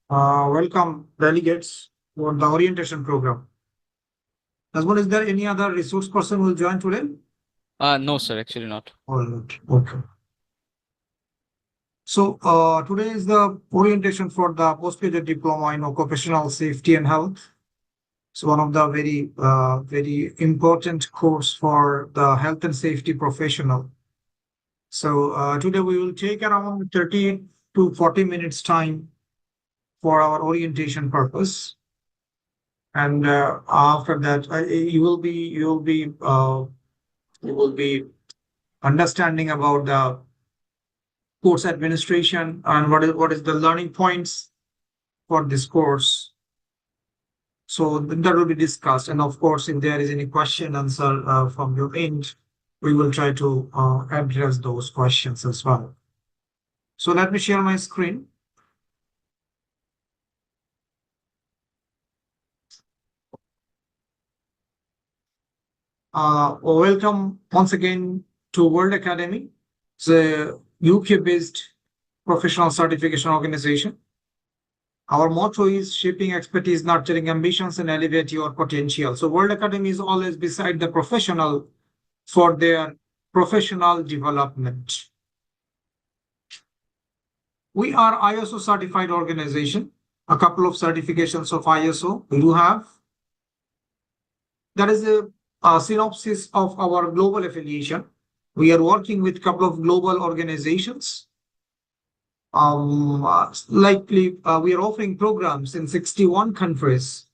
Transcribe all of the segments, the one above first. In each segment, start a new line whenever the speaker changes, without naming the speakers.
Welcome, delegates, for the orientation program. Nasmul, is there any other resource person who will join today?
No, sir, actually not.
All right. Okay. So today is the orientation for the postgraduate diploma in occupational safety and health. It's one of the very important course for the health and safety professional. So today we will take around 30 to 40 minutes time for our orientation purpose. And after that, you will be understanding about the course administration and what is the learning points for this course. So that will be discussed, and of course, if there is any question answer from your end, we will try to address those questions as well. So let me share my screen. Welcome once again to World Academy. It's a UK-based professional certification organization. Our motto is shaping expertise, nurturing ambitions, and elevate your potential. So World Academy is always beside the professional for their professional development. We are ISO certified organization. A couple of certifications of ISO we do have. That is a synopsis of our global affiliation. We are working with a couple of global organizations. Likely, we are offering programs in 61 countries.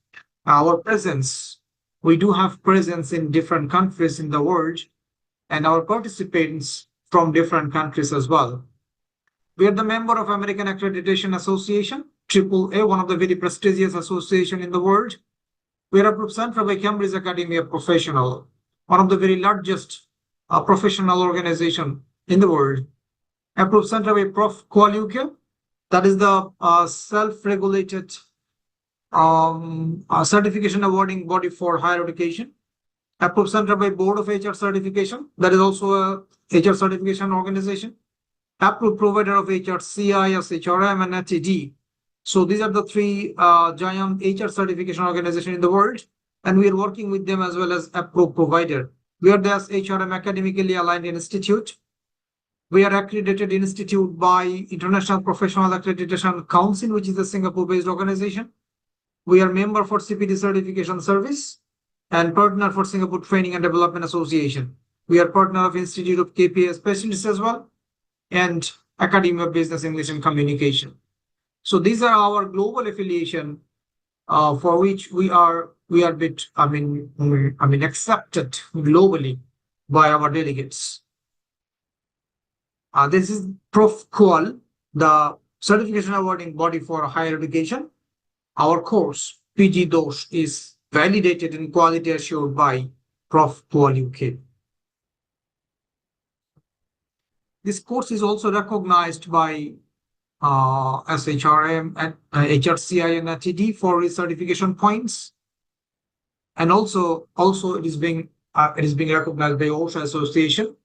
Our presence, we do have presence in different countries in the world, and our participants from different countries as well. We are the member of American Accreditation Association, AAA, one of the very prestigious association in the world. We are represented by Cambridge Academy of Professional, one of the very largest professional organization in the world. Approved center by ProfQual UK, that is the self-regulated certification awarding body for higher education. Approved center by Board of HR Certification, that is also a HR certification organization. Approved provider of HRCI, SHRM, and ATD. So these are the three giant HR certification organizations in the world, and we are working with them as well as approved provider. We are the SHRM academically aligned institute. We are accredited institute by International Professional Accreditation Council, which is a Singapore-based organization. We are member for CPD Certification Service and partner for Singapore Training and Development Association. We are partner of Institute of KPA Specialists as well, and Academy of Business English and Communication. So these are our global affiliation, for which we are accepted globally by our delegates. This is ProfQual, the certification awarding body for higher education. Our course, PGDOSH, is validated and quality assured by ProfQual UK. This course is also recognized by SHRM and HRCI and ATD for certification points, and also it is being recognized by OSHA Association.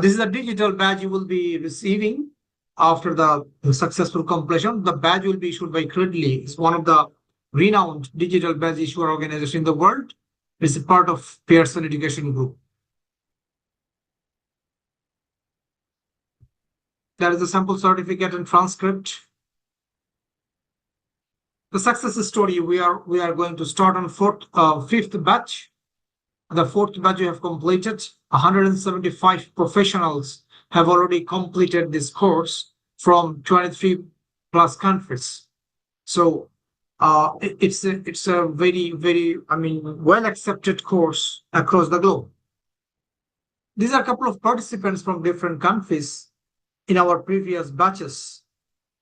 This is a digital badge you will be receiving after the successful completion. The badge will be issued by Credly. It's one of the renowned digital badge issuer organization in the world. It's a part of Pearson Education Group. There is a sample certificate and transcript. The success story, we are going to start on fifth batch. The fourth batch we have completed. 175 professionals have already completed this course from 23 plus countries. So it's a very well accepted course across the globe. These are a couple of participants from different countries in our previous batches.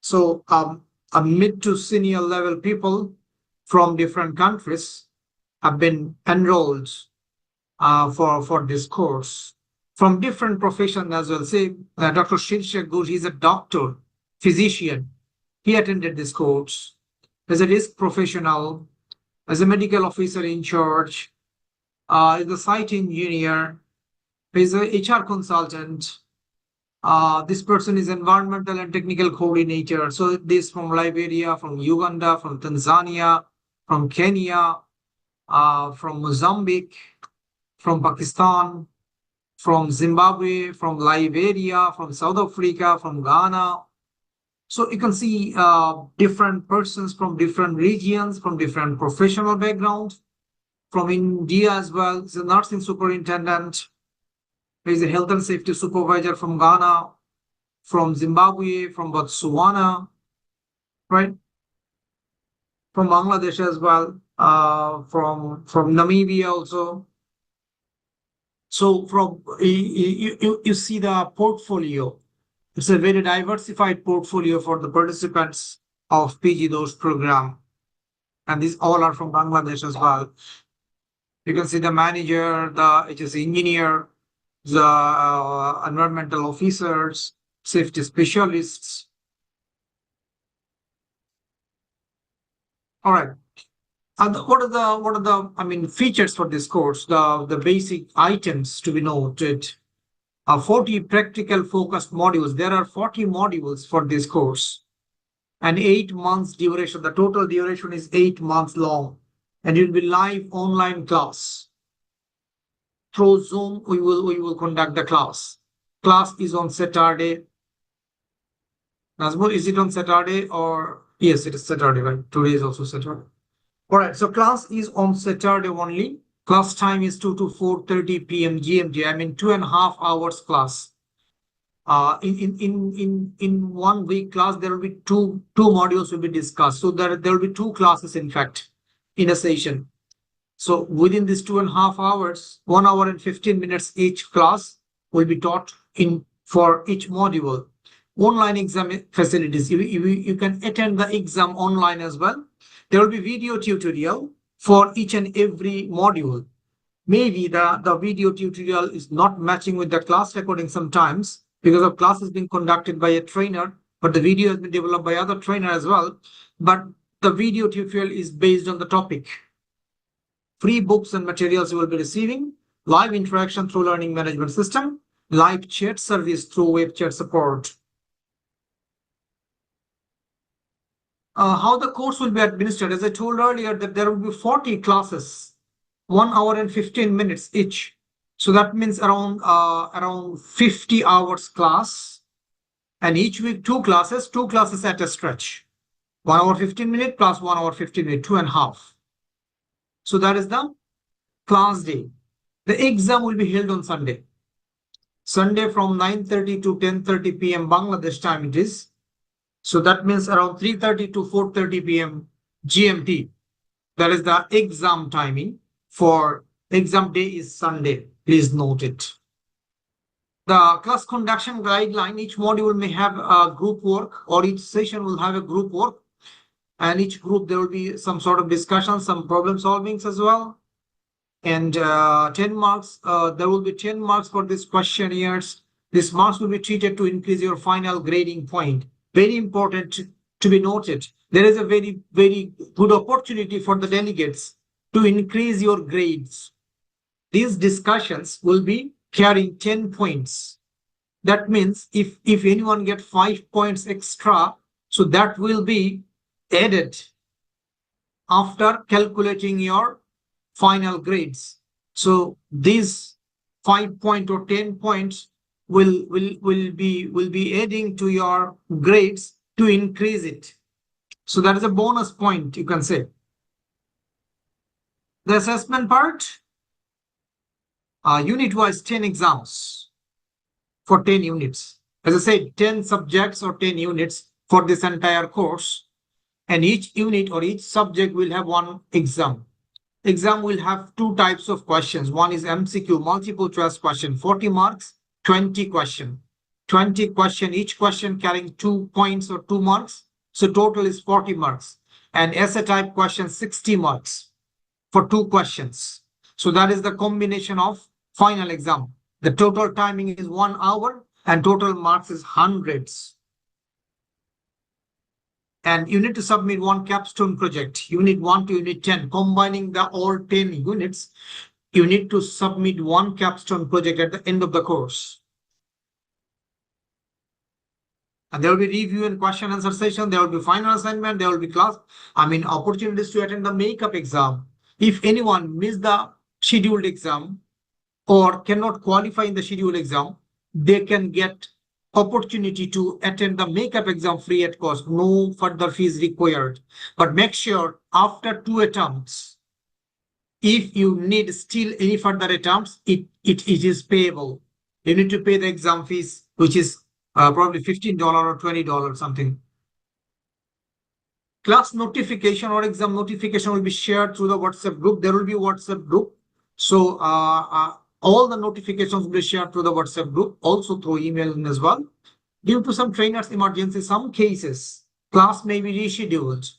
So a mid to senior level people from different countries have been enrolled for this course from different professions as well. Say Dr. Shirshak Ghosh, he's a doctor, physician. He attended this course as a risk professional, as a medical officer in charge, as a site engineer, he's a HR consultant, This person is environmental and technical coordinator. So this from Liberia, from Uganda, from Tanzania, from Kenya, from Mozambique, from Pakistan, from Zimbabwe, from Liberia, from South Africa, from Ghana. So you can see different persons from different regions, from different professional background, from India as well. There's a nursing superintendent. There's a health and safety supervisor from Ghana, from Zimbabwe, from Botswana, right? From Bangladesh as well, from Namibia also. So from you see the portfolio. It's a very diversified portfolio for the participants of PGDOSH program. And these all are from Bangladesh as well. You can see the manager, the HSE engineer, the environmental officers, safety specialists. All right. And what are the features for this course? The basic items to be noted. 40 practical focused modules. There are 40 modules for this course, and 8 months duration. The total duration is 8 months long, and it will be live online class. Through Zoom, we will conduct the class. Class is on Saturday. Nazmul, is it on Saturday or yes, it is Saturday, right? Today is also Saturday. All right, so class is on Saturday only. Class time is 2 to 4:30 p.m. GMT. I mean 2.5 hours class. In 1 week class, there will be two modules will be discussed. So there will be 2 classes, in fact, in a session. So within these 2.5 hours, 1 hour and 15 minutes each class will be taught for each module. Online exam facilities. You can attend the exam online as well. There will be video tutorial for each and every module. Maybe the video tutorial is not matching with the class recording sometimes because the class is being conducted by a trainer, but the video has been developed by other trainer as well. But the video tutorial is based on the topic. Free books and materials you will be receiving, live interaction through learning management system, live chat service through web chat support. How the course will be administered. As I told earlier, that there will be 40 classes, 1 hour and 15 minutes each. So that means around 50 hours class, and each week 2 classes at a stretch. 1 hour 15 minutes plus 1 hour 15 minutes, 2.5. So that is the class day. The exam will be held on Sunday. Sunday from 9:30 to 10:30 p.m. Bangladesh time it is. So that means around 3:30 to 4:30 p.m. GMT. That is the exam timing. For exam day is Sunday. Please note it. The class conduction guideline, each module may have a group work, or each session will have a group work. And each group, there will be some sort of discussion, some problem solvings as well. And 10 marks, there will be 10 marks for these questionnaires. These marks will be treated to increase your final grading point. Very important to be noted. There is a very, very good opportunity for the delegates to increase your grades. These discussions will be carrying 10 points. That means if anyone gets 5 points extra, so that will be added after calculating your final grades. So these 5 point or 10 points will be adding to your grades to increase it. So that is a bonus point, you can say. The assessment part, unit-wise 10 exams for 10 units. As I said, 10 subjects or 10 units for this entire course. And each unit or each subject will have 1 exam. Exam will have 2 types of questions. One is MCQ, multiple choice question, 40 marks, 20 question. 20 question, each question carrying 2 points or 2 marks. So total is 40 marks. And essay type question, 60 marks for 2 questions. So that is the combination of final exam. The total timing is 1 hour and total marks is hundreds. And you need to submit 1 capstone project, unit 1 to unit 10, combining the all 10 units. You need to submit 1 capstone project at the end of the course. And there will be review and question answer session. There will be final assignment. There will be class. Opportunities to attend the makeup exam. If anyone missed the scheduled exam or cannot qualify in the scheduled exam, they can get opportunity to attend the makeup exam free at cost. No further fees required. But make sure after 2 attempts, if you need still any further attempts, it is payable. You need to pay the exam fees, which is probably $15 or $20 something. Class notification or exam notification will be shared through the WhatsApp group. There will be a WhatsApp group. So all the notifications will be shared through the WhatsApp group, also through email as well. Due to some trainers' emergency, some cases, class may be rescheduled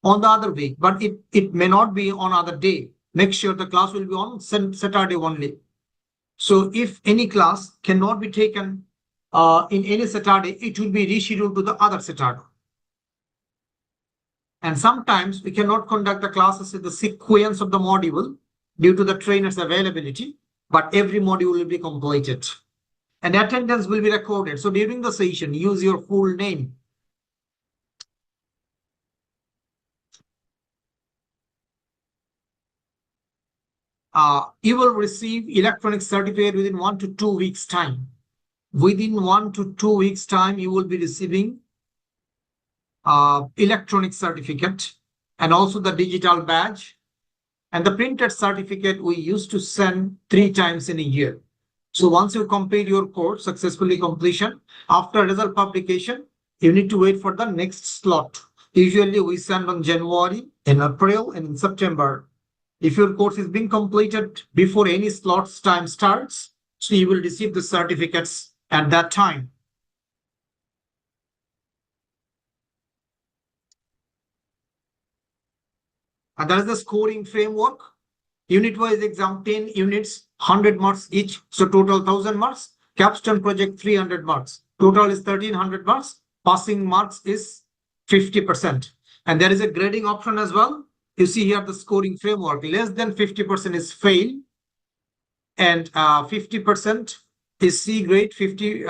on the other week, but it may not be on other day. Make sure the class will be on Saturday only. So if any class cannot be taken in any Saturday, it will be rescheduled to the other Saturday. And sometimes we cannot conduct the classes in the sequence of the module due to the trainer's availability, but every module will be completed. And attendance will be recorded. So during the session, use your full name. You will receive electronic certificate within 1 to 2 weeks' time. Within 1 to 2 weeks' time, you will be receiving electronic certificate and also the digital badge. And the printed certificate we used to send 3 times in a year. So once you complete your course, successfully completion, after result publication, you need to wait for the next slot. Usually we send on January, in April, and in September. If your course is being completed before any slots time starts, so you will receive the certificates at that time. And that is the scoring framework. Unit-wise exam, 10 units, 100 marks each. So total 1,000 marks. Capstone project, 300 marks. Total is 1,300 marks. Passing marks is 50%. And there is a grading option as well. You see here the scoring framework. Less than 50% is fail. And 50% is C grade. 50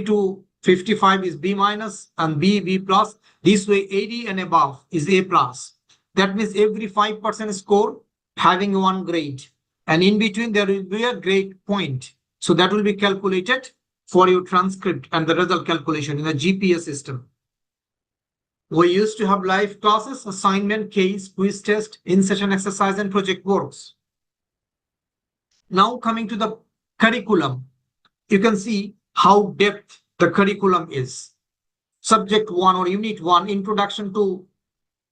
to 55 is B minus and B plus. This way 80 and above is A plus. That means every 5% score having 1 grade. And in between, there will be a grade point. So that will be calculated for your transcript and the result calculation in the GPS system. We used to have live classes, assignment, case, quiz test, in-session exercise, and project works. Now coming to the curriculum, you can see how depth the curriculum is. Subject 1 or Unit 1, Introduction to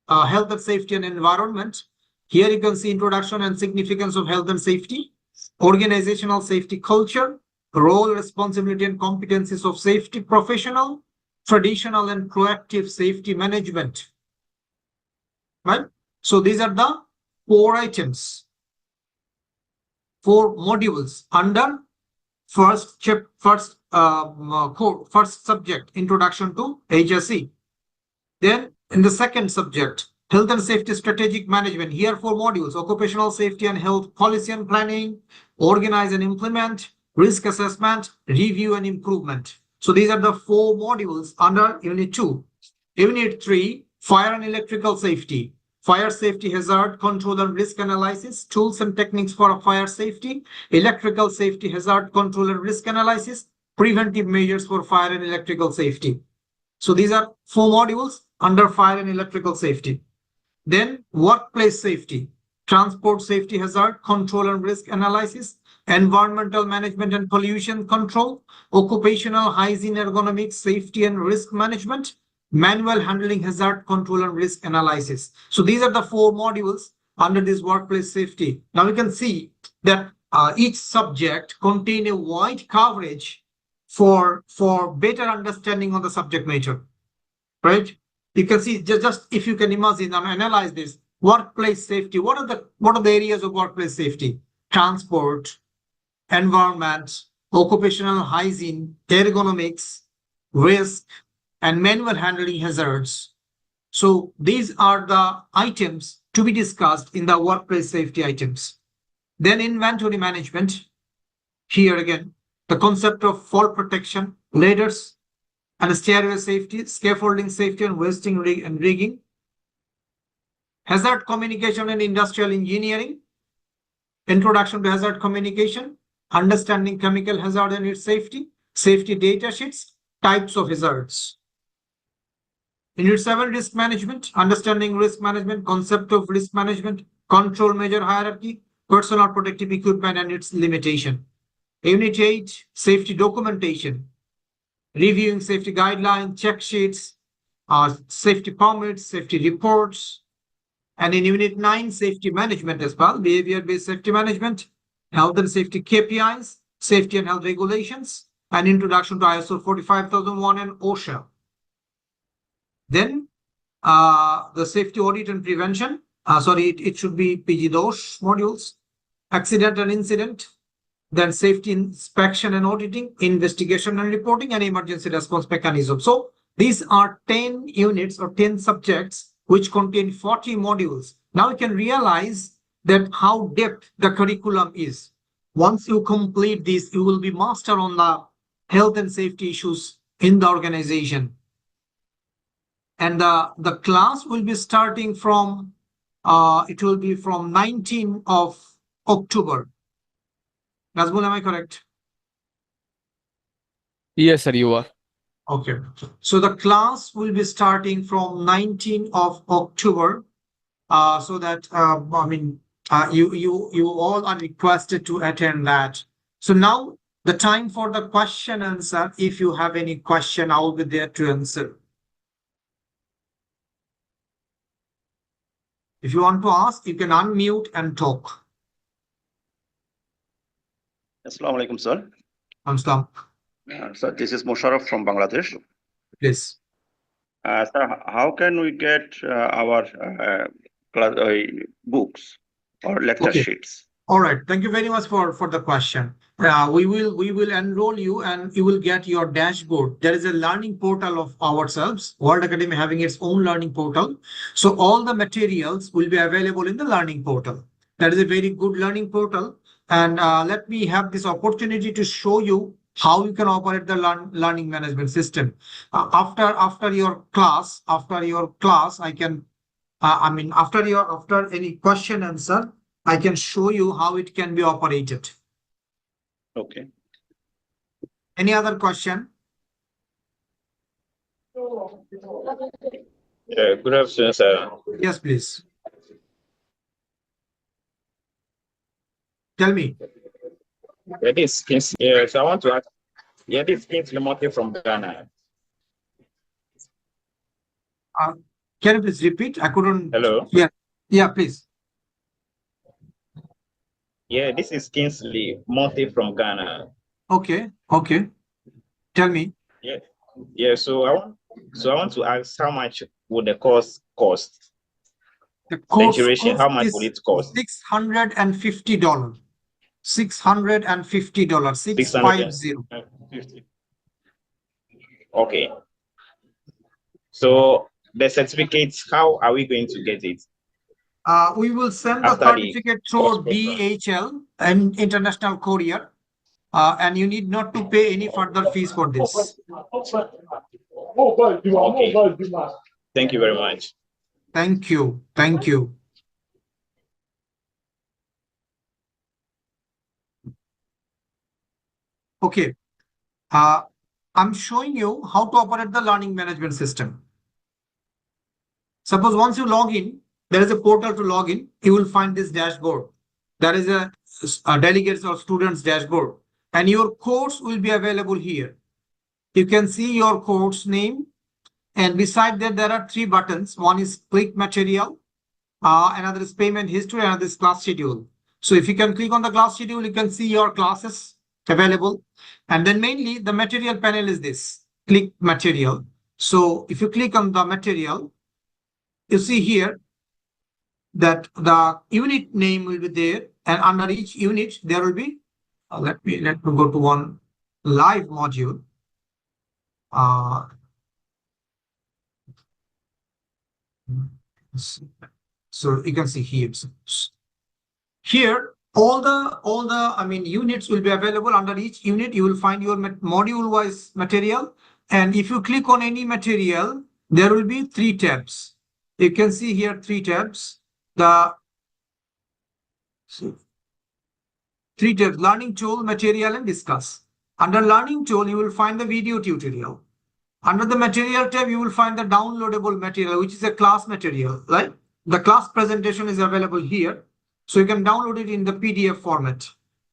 Health and Safety and Environment. Here you can see introduction and significance of health and safety, organizational safety culture, role, responsibility, and competencies of safety professional, traditional and proactive safety management. Right? So these are the 4 items, 4 modules under first subject, Introduction to HRC. Then in the second subject, Health and Safety Strategic Management, here 4 modules: Occupational Safety and Health Policy and Planning, Organize and Implement, Risk Assessment, Review and Improvement. So these are the 4 modules under Unit 2. Unit 3, Fire and Electrical Safety, Fire Safety Hazard Control and Risk Analysis, Tools and Techniques for Fire Safety, Electrical Safety Hazard Control and Risk Analysis, Preventive Measures for Fire and Electrical Safety. So these are 4 modules under Fire and Electrical Safety. Then Workplace Safety, Transport Safety Hazard Control and Risk Analysis, Environmental Management and Pollution Control, Occupational Hygiene, Ergonomics, Safety and Risk Management, Manual Handling Hazard Control and Risk Analysis. So these are the 4 modules under this Workplace Safety. Now we can see that each subject contains a wide coverage for better understanding of the subject matter, right? You can see just if you can imagine and analyze this workplace safety. What are the areas of workplace safety? Transport, environment, occupational hygiene, ergonomics, risk, and manual handling hazards. So these are the items to be discussed in the workplace safety items. Then inventory management. Here again, the concept of fall protection, ladders, and stairway safety, scaffolding safety and wasting and rigging, hazard communication and industrial engineering, introduction to hazard communication, understanding chemical hazard and its safety, safety data sheets, types of hazards. Unit 7, risk management, understanding risk management, concept of risk management, control measure hierarchy, personal protective equipment and its limitation. Unit 8, safety documentation, reviewing safety guidelines, check sheets, safety permits, safety reports. And in Unit 9, safety management as well, behavior-based safety management, health and safety KPIs, safety and health regulations, and introduction to ISO 45001 and OSHA. Then the safety audit and prevention, it should be PGDOSH modules, accident and incident, then safety inspection and auditing, investigation and reporting, and emergency response mechanism. So these are 10 units or 10 subjects which contain 40 modules. Now you can realize that how depth the curriculum is. Once you complete this, you will be master on the health and safety issues in the organization. And the class will be starting from, it will be from 19th of October. Nazmul, am I correct?
Yes, sir, you are.
Okay. So the class will be starting from 19th of October. So that, you all are requested to attend that. So now the time for the question and answer. If you have any question, I will be there to answer. If you want to ask, you can unmute and talk.
Assalamu alaikum, sir.
Assalam.
Sir, this is Musharraf from Bangladesh.
Please.
Sir, how can we get our class, books or lecture sheets?
All right. Thank you very much for the question. We will enroll you and you will get your dashboard. There is a learning portal of ourselves, World Academy having its own learning portal. So all the materials will be available in the learning portal. That is a very good learning portal. And let me have this opportunity to show you how you can operate the learning management system. After your class, I can, after any question answer, I can show you how it can be operated.
Okay.
Any other question?
Good afternoon, sir.
Yes, please. Tell me.
Yes, I want to ask. Yeah, this is Kingsley from Ghana.
Can you please repeat? I couldn't.
Hello.
Yeah, please.
Yeah, this is Kingsley Monte from Ghana.
Okay. Tell me.
Yeah. So I want to ask, how much would the course cost?
The course
how much would it cost?
$650. $650. 650.
Okay. So the certificates, how are we going to get it?
We will send the certificate through DHL and international courier, and you need not to pay any further fees for this.
Okay. Thank you very much.
Thank you. Okay. I'm showing you how to operate the learning management system. Suppose once you log in, there is a portal to log in. You will find this dashboard. There is a delegates or students dashboard, and your course will be available here. You can see your course name, and beside that there are 3 buttons. One is click material, another is payment history, another is class schedule. So if you can click on the class schedule, you can see your classes available. And then mainly the material panel is this, click material. So if you click on the material, you see here that the unit name will be there, and under each unit there will be, let me go to one live module. So you can see here. Here all the units will be available. Under each unit you will find your module wise material, And if you click on any material, there will be 3 tabs. You can see here 3 tabs. The 3 tabs: learning tool, material, and discuss. Under learning tool, you will find the video tutorial. Under the material tab, you will find the downloadable material, which is a class material, right? The class presentation is available here. So you can download it in the PDF format.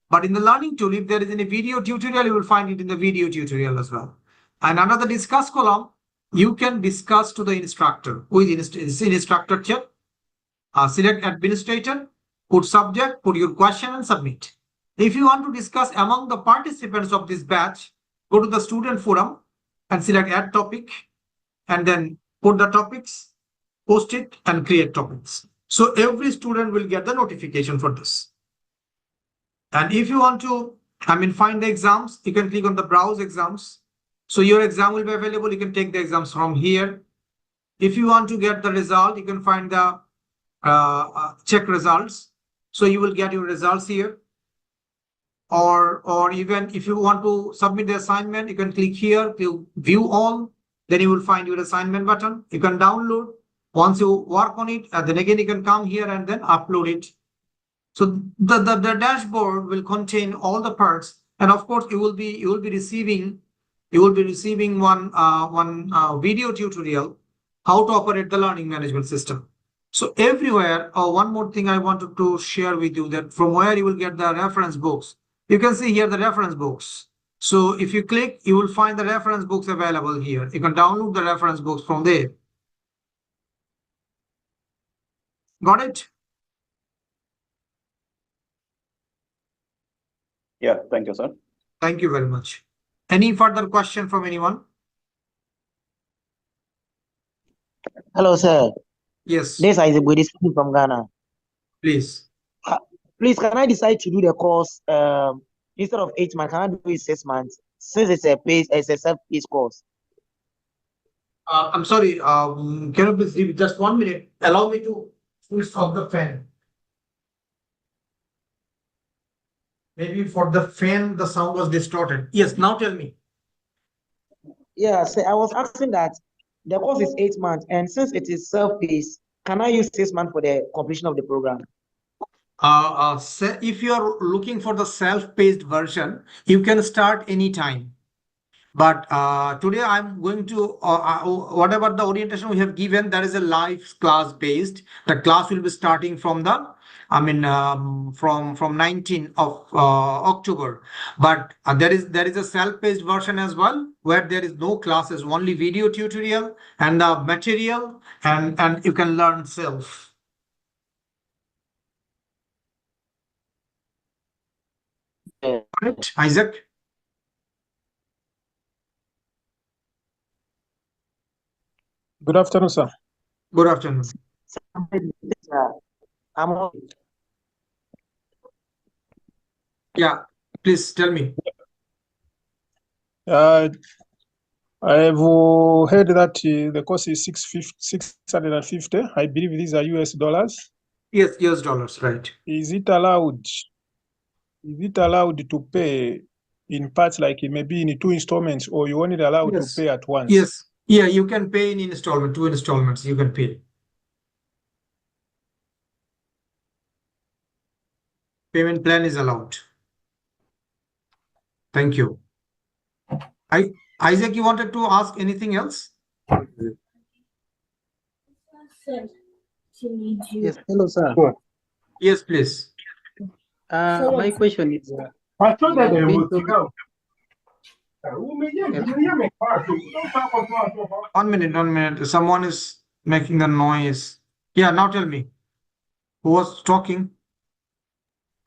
But in the learning tool, if there is any video tutorial, you will find it in the video tutorial as well. And under the discuss column, you can discuss to the instructor with instructor chat. Select administrator, put subject, put your question and submit. If you want to discuss among the participants of this batch, go to the student forum and select add topic and then put the topics, post it and create topics. So every student will get the notification for this. And if you want to, find the exams, you can click on the browse exams. So your exam will be available. You can take the exams from here. If you want to get the result, you can find the check results. So you will get your results here. Or even if you want to submit the assignment, you can click here to view all. Then you will find your assignment button. You can download. Once you work on it, then again you can come here and then upload it. So the dashboard will contain all the parts, and of course you will be receiving one video tutorial how to operate the learning management system. So everywhere, one more thing I wanted to share with you, that from where you will get the reference books. You can see here the reference books. So if you click, you will find the reference books available here. You can download the reference books from there. Got it?
Yeah, thank you, sir.
Thank you very much. Any further question from anyone?
Hello, sir.
Yes,
This is Ibudi speaking from Ghana.
please.
Please, can I decide to do the course instead of 8 months? Can I do it 6 months? Since it's a self-paced course.
I'm sorry. Can you please give just 1 minute? Allow me to switch off the fan. Maybe for the fan, the sound was distorted. Yes, now tell me.
Yeah, so I was asking that the course is 8 months, and since it is self-paced, can I use 6 months for the completion of the program?
If you are looking for the self-paced version, you can start anytime. But today I'm going to, whatever the orientation we have given, that is a live class based. The class will be starting from the, from 19th of October. But there is a self-paced version as well, where there is no classes, only video tutorial and the material, and you can learn self. Right, Isaac?
Good afternoon, sir.
Good afternoon. Yeah, please tell me.
I have heard that the course is 650. I believe these are US dollars.
Yes, US dollars, right.
Is it allowed to pay in parts, like maybe in 2 installments, or you only allowed
Yes.
to pay at once?
Yes. Yeah, you can pay in installment, 2 installments you can pay. Payment plan is allowed. Thank you. Isaac, you wanted to ask anything else?
Yes, hello, sir.
Yes, please.
My question is,
I thought that they
been
would
talking-
go.
1 minute. Someone is making the noise. Yeah, now tell me. Who was talking?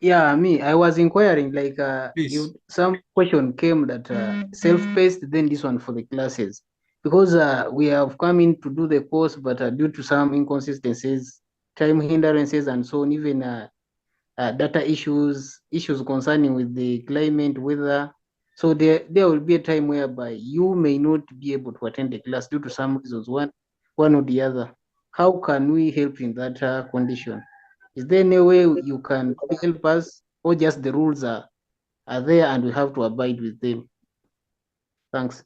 yeah, me, I was inquiring, like,
Please.
some question came that self-paced, then this one for the classes, because we have come in to do the course, but due to some inconsistencies, time hindrances, and so on, even data issues concerning with the climate, weather. So there will be a time whereby you may not be able to attend the class due to some reasons, one or the other. How can we help in that condition? Is there any way you can help us, or just the rules are there and we have to abide with them? Thanks.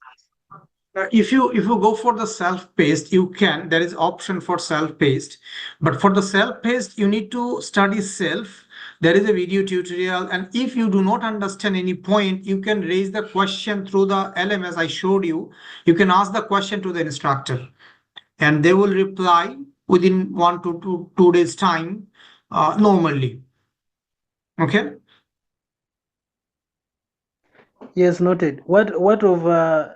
If you go for the self-paced, you can. There is option for self-paced, but for the self-paced, you need to study self. There is a video tutorial, and if you do not understand any point, you can raise the question through the LMS I showed you. You can ask the question to the instructor, and they will reply within 1 to 2 days time, normally. Okay.
Yes, noted. What of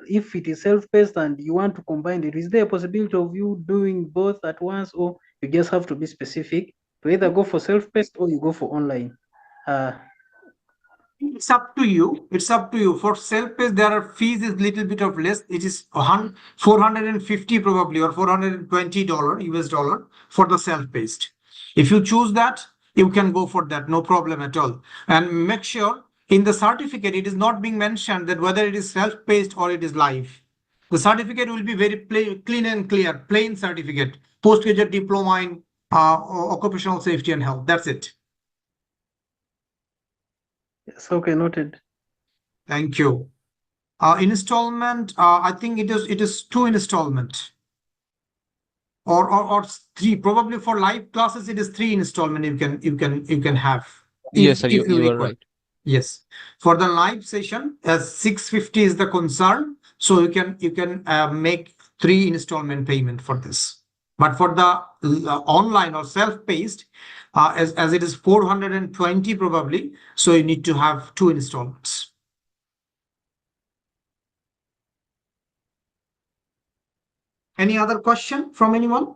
if it is self-paced and you want to combine it? Is there a possibility of you doing both at once, or you just have to be specific to either go for self-paced or you go for online?
It's up to you. It's up to you. For self-paced, there are fees is little bit of less. It is 450 probably, or $420 US dollar for the self-paced. If you choose that, you can go for that. No problem at all. And make sure in the certificate, it is not being mentioned that whether it is self-paced or it is live. The certificate will be very clean and clear, plain certificate, postgraduate diploma in occupational safety and health. That's it.
Yes, okay, noted.
Thank you. Installment, I think it is 2 installment. Or 3. Probably for live classes, it is 3 installment you can have.
Yes, sir, you
require.
are right.
Yes. For the live session, as 650 is the concern, so you can make 3 installment payment for this. But for the online or self-paced, as it is 420 probably, so you need to have 2 installments. Any other question from anyone?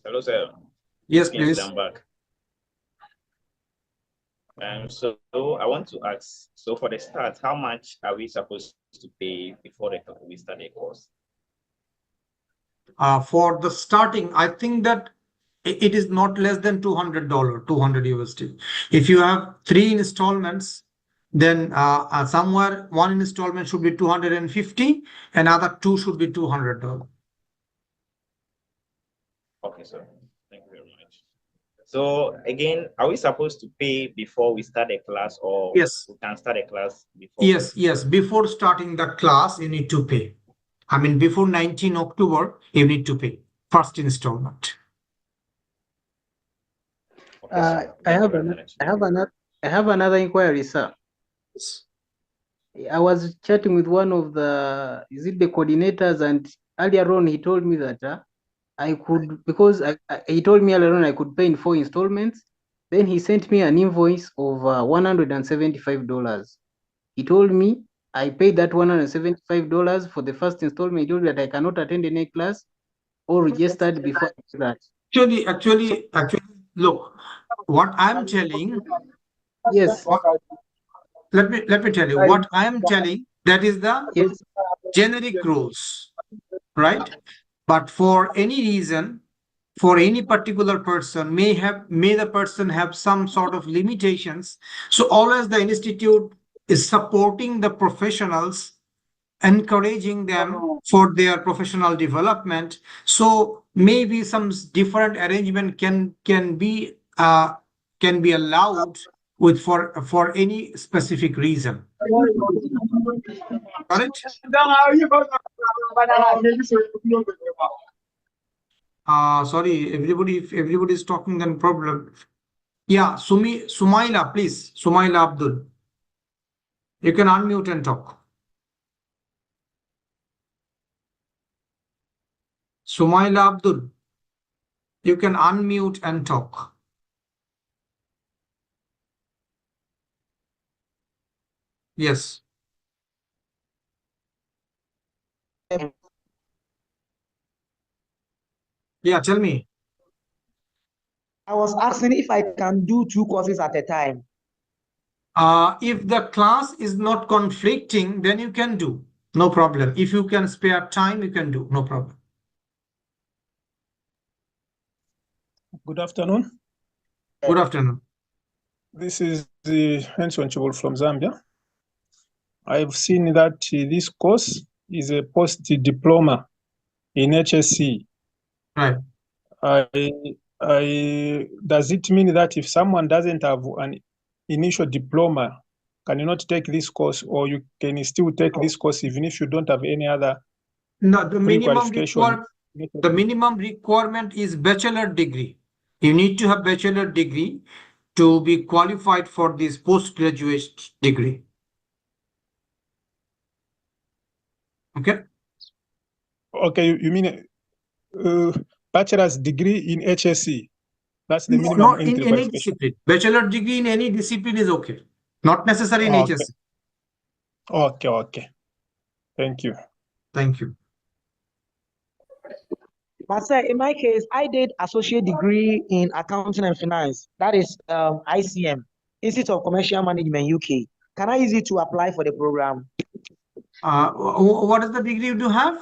Hello, sir.
Yes,
Yes,
please.
I'm back. So I want to ask, so for the start, how much are we supposed to pay before we start the course?
For the starting, I think that it is not less than $200, 200 USD. If you have 3 installments, then somewhere 1 installment should be 250, another 2 should be $200.
Okay, sir. Thank you very much. So again, are we supposed to pay before we start the class, or
Yes.
we can start a class before?
Yes. Before starting the class, you need to pay. I mean, before 19 October, you need to pay first installment.
Okay, sir.
I have another inquiry, sir. I was chatting with one of the coordinators, and earlier on he told me that I could, because he told me earlier on I could pay in 4 installments. Then he sent me an invoice of $175. He told me I paid that $175 for the first installment. He told me that I cannot attend any class or registered before that.
Actually, look, what I'm telling.
Yes.
Let me tell you what I am telling. That is the
Yes.
generic rules, right? But for any reason, for any particular person, may the person have some sort of limitations. So always the institute is supporting the professionals, encouraging them for their professional development. So maybe some different arrangement can be allowed with for any specific reason. Correct? Sorry, if everybody is talking, then problem. Yeah, Sumaila, please. Sumaila Abdul. You can unmute and talk. Sumaila Abdul. You can unmute and talk. Yes. Yeah, tell me.
I was asking if I can do 2 courses at a time.
If the class is not conflicting, then you can do. No problem. If you can spare time, you can do. No problem.
Good afternoon.
Good afternoon.
This is the Henson Chibul from Zambia. I've seen that this course is a post-diploma in HSC.
Right.
I Does it mean that if someone doesn't have an initial diploma, can you not take this course, or you can still take this course even if you don't have any other
No, the minimum
pre-qualification?
the minimum requirement is bachelor degree. You need to have bachelor degree to be qualified for this postgraduate degree. Okay.
Okay, you mean bachelor's degree in HSC? That's the minimum
Not in
entry
any
qualification.
discipline. Bachelor degree in any discipline is okay. Not necessary in
Okay.
HSC.
Okay. Thank you.
Thank you.
But sir, in my case, I did associate degree in accounting and finance. That is ICM, Institute of Commercial Management, UK. Can I use it to apply for the program?
What is the degree you do have?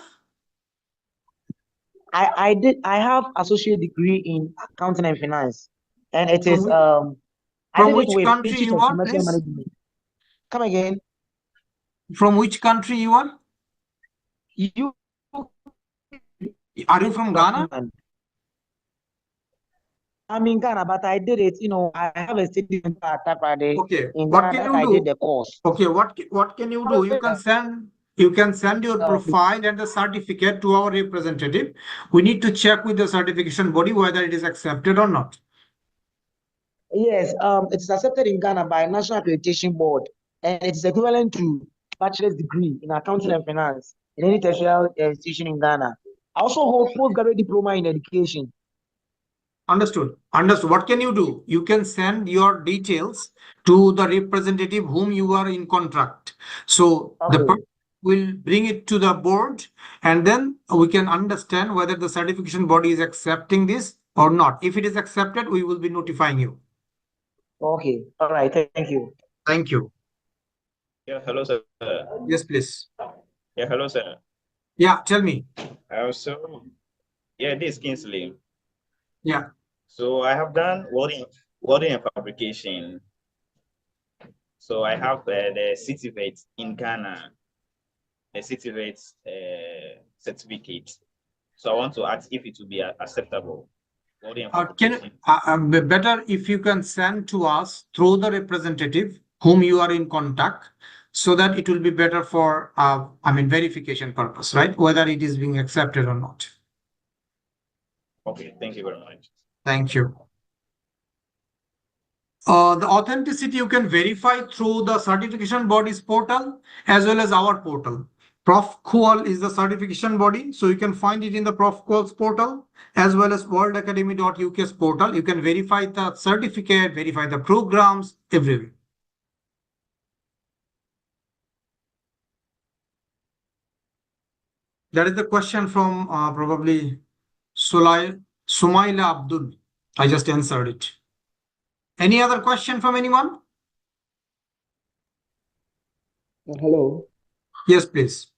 I have associate degree in accounting and finance, and it is
From
I did it
which
with
country
Institute
you
of
are,
Commercial
please?
Management. Come again.
From which country you are?
You
Are you from Ghana?
I'm in Ghana, but I did it. I have a study center at Taprade
Okay.
in
What
Ghana
can
that
you
I did
do?
the course.
Okay. What can you do? You can send your profile and the certificate to our representative. We need to check with the certification body whether it is accepted or not.
Yes, it is accepted in Ghana by National Accreditation Board, and it is equivalent to bachelor's degree in accounting and finance in any tertiary institution in Ghana. I also hold postgraduate diploma in education.
Understood. What can you do? You can send your details to the representative whom you are in contract. So the
Okay.
person will bring it to the board, and then we can understand whether the certification body is accepting this or not. If it is accepted, we will be notifying you.
Okay. All right. Thank you.
Thank you.
Yeah, hello, sir.
Yes, please.
Yeah, hello, sir.
Yeah, tell me.
Yeah, this is Kingsley.
Yeah.
So I have done welding and fabrication. So I have the certificate in Ghana, the certificate certificate. So I want to ask if it will be acceptable. Welding and fabrication.
Better if you can send to us through the representative whom you are in contact, so that it will be better for verification purpose, right? Whether it is being accepted or not.
Okay, thank you very much.
Thank you. The authenticity you can verify through the certification body's portal as well as our portal. ProfQual is the certification body, so you can find it in the ProfQual's portal as well as worldacademy.uk's portal. You can verify the certificate, verify the programs, everywhere. That is the question from probably Sumaila Abdul. I just answered it. Any other question from anyone?
Hello.
Yes, please.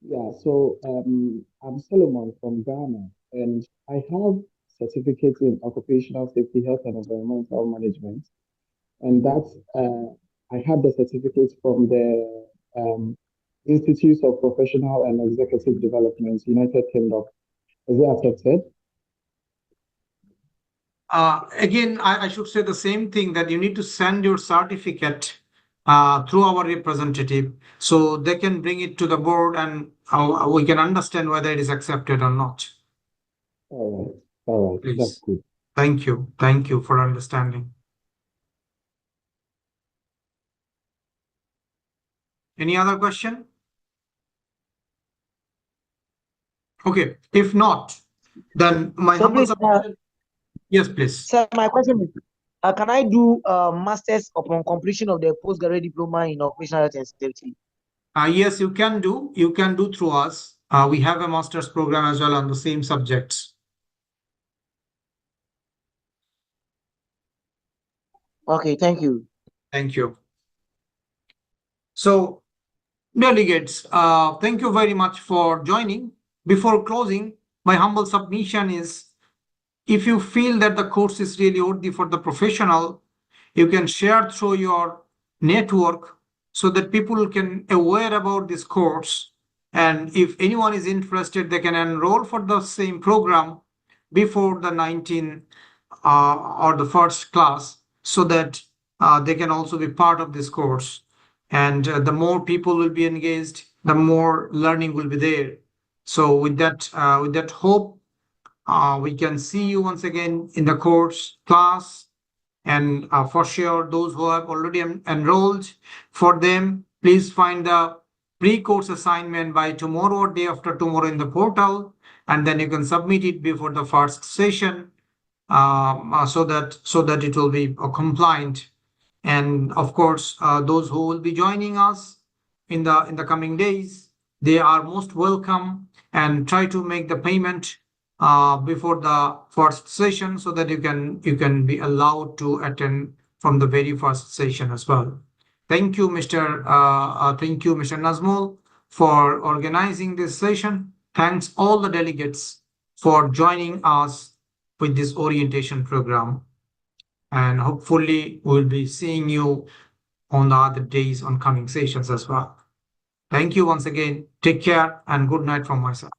Yeah, so I'm Solomon from Ghana, and I have certificates in occupational safety, health, and environmental management, and that's I have the certificates from the Institute of Professional and Executive Development, United Kingdom. Is it accepted?
Again, I should say the same thing, that you need to send your certificate through our representative, so they can bring it to the board and we can understand whether it is accepted or not.
All right,
Please.
that's good.
Thank you for understanding. Any other question? Okay, if not, then my
So
humble
please,
submission. Yes, please.
sir, my question is, can I do masters upon completion of the postgraduate diploma in occupational health and safety?
Yes, you can do. You can do through us. We have a master's program as well on the same subjects.
Okay, thank you.
Thank you. So, delegates, thank you very much for joining. Before closing, my humble submission is, if you feel that the course is really worthy for the professional, you can share through your network so that people can aware about this course. And if anyone is interested, they can enroll for the same program before the 19 or the first class, so that they can also be part of this course. And the more people will be engaged, the more learning will be there. So with that hope, we can see you once again in the course class. And for sure, those who have already enrolled, for them, please find the pre-course assignment by tomorrow or day after tomorrow in the portal, and then you can submit it before the first session, so that it will be compliant. And of course, those who will be joining us in the coming days, they are most welcome, and try to make the payment before the first session, so that you can be allowed to attend from the very first session as well. Thank you, Mr. Nazmul, for organizing this session. Thanks all the delegates for joining us with this orientation program. And hopefully we'll be seeing you on the other days on coming sessions as well. Thank you once again. Take care and good night from my side.